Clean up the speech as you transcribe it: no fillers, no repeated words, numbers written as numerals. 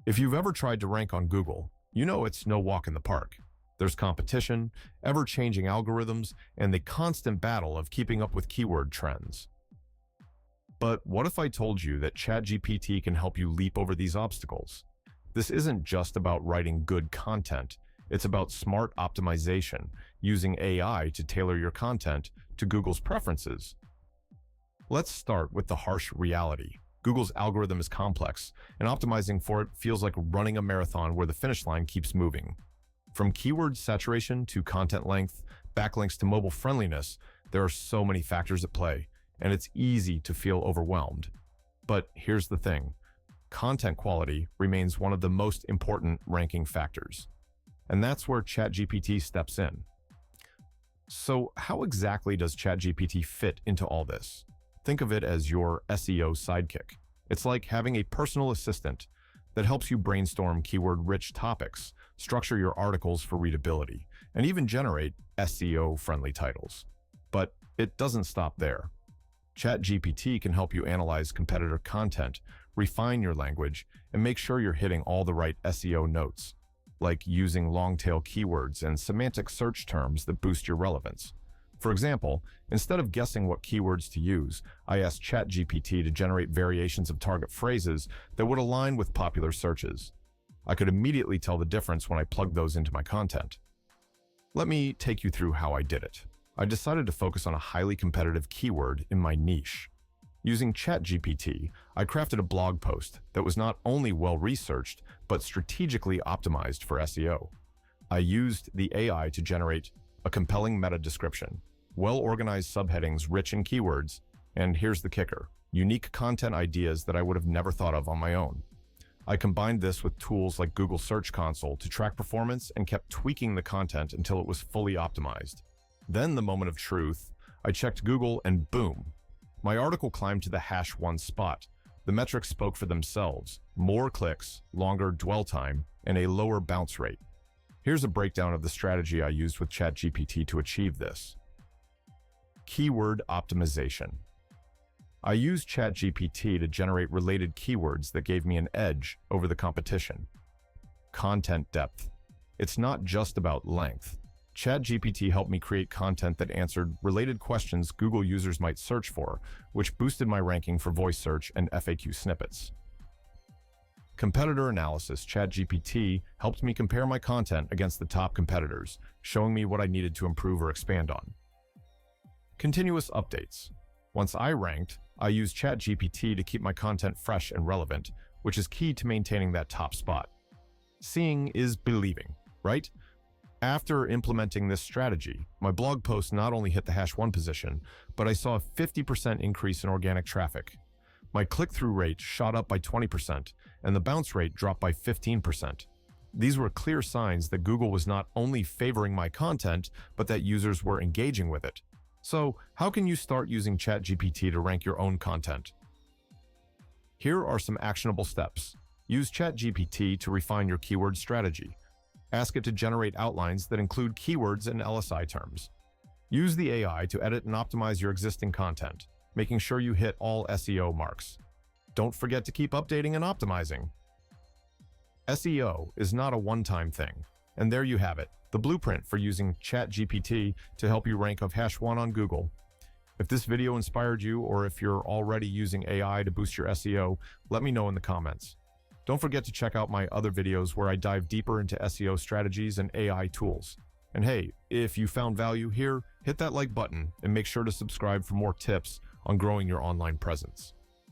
If you've ever tried to rank on Google, you know it's no walk in the park. There's competition, ever-changing algorithms, and the constant battle of keeping up with keyword trends. But what if I told you that ChatGPT can help you leap over these obstacles? This isn't just about writing good content. It's about smart optimization, using AI to tailor your content to Google's preferences. Let's start with the harsh reality. Google's algorithm is complex, and optimizing for it feels like running a marathon where the finish line keeps moving. From keyword saturation to content length, backlinks to mobile friendliness, there are so many factors at play, and it's easy to feel overwhelmed. But here's the thing. Content quality remains one of the most important ranking factors. And that's where ChatGPT steps in. So how exactly does ChatGPT fit into all this? Think of it as your SEO sidekick. It's like having a personal assistant that helps you brainstorm keyword-rich topics, structure your articles for readability, and even generate SEO-friendly titles. But it doesn't stop there. ChatGPT can help you analyze competitor content, refine your language, and make sure you're hitting all the right SEO notes, like using long-tail keywords and semantic search terms that boost your relevance. For example, instead of guessing what keywords to use, I asked ChatGPT to generate variations of target phrases that would align with popular searches. I could immediately tell the difference when I plugged those into my content. Let me take you through how I did it. I decided to focus on a highly competitive keyword in my niche. Using ChatGPT, I crafted a blog post that was not only well-researched, but strategically optimized for SEO. I used the AI to generate a compelling meta description, well-organized subheadings rich in keywords, and here's the kicker, unique content ideas that I would have never thought of on my own. I combined this with tools like Google Search Console to track performance and kept tweaking the content until it was fully optimized. Then the moment of truth, I checked Google and boom, my article climbed to the #1 spot. The metrics spoke for themselves, more clicks, longer dwell time, and a lower bounce rate. Here's a breakdown of the strategy I used with ChatGPT to achieve this. Keyword optimization. I used ChatGPT to generate related keywords that gave me an edge over the competition. Content depth. It's not just about length. ChatGPT helped me create content that answered related questions Google users might search for, which boosted my ranking for voice search and FAQ snippets. Competitor analysis. ChatGPT helped me compare my content against the top competitors, showing me what I needed to improve or expand on. Continuous updates. Once I ranked, I used ChatGPT to keep my content fresh and relevant, which is key to maintaining that top spot. Seeing is believing, right? After implementing this strategy, my blog post not only hit the #1 position, but I saw a 50% increase in organic traffic. My click-through rate shot up by 20%, and the bounce rate dropped by 15%. These were clear signs that Google was not only favoring my content, but that users were engaging with it. So, how can you start using ChatGPT to rank your own content? Here are some actionable steps. Use ChatGPT to refine your keyword strategy. Ask it to generate outlines that include keywords and LSI terms. Use the AI to edit and optimize your existing content, making sure you hit all SEO marks. Don't forget to keep updating and optimizing. SEO is not a one-time thing. And there you have it, the blueprint for using ChatGPT to help you rank of #1 on Google. If this video inspired you, or if you're already using AI to boost your SEO, let me know in the comments. Don't forget to check out my other videos where I dive deeper into SEO strategies and AI tools. And hey, if you found value here, hit that like button and make sure to subscribe for more tips on growing your online presence.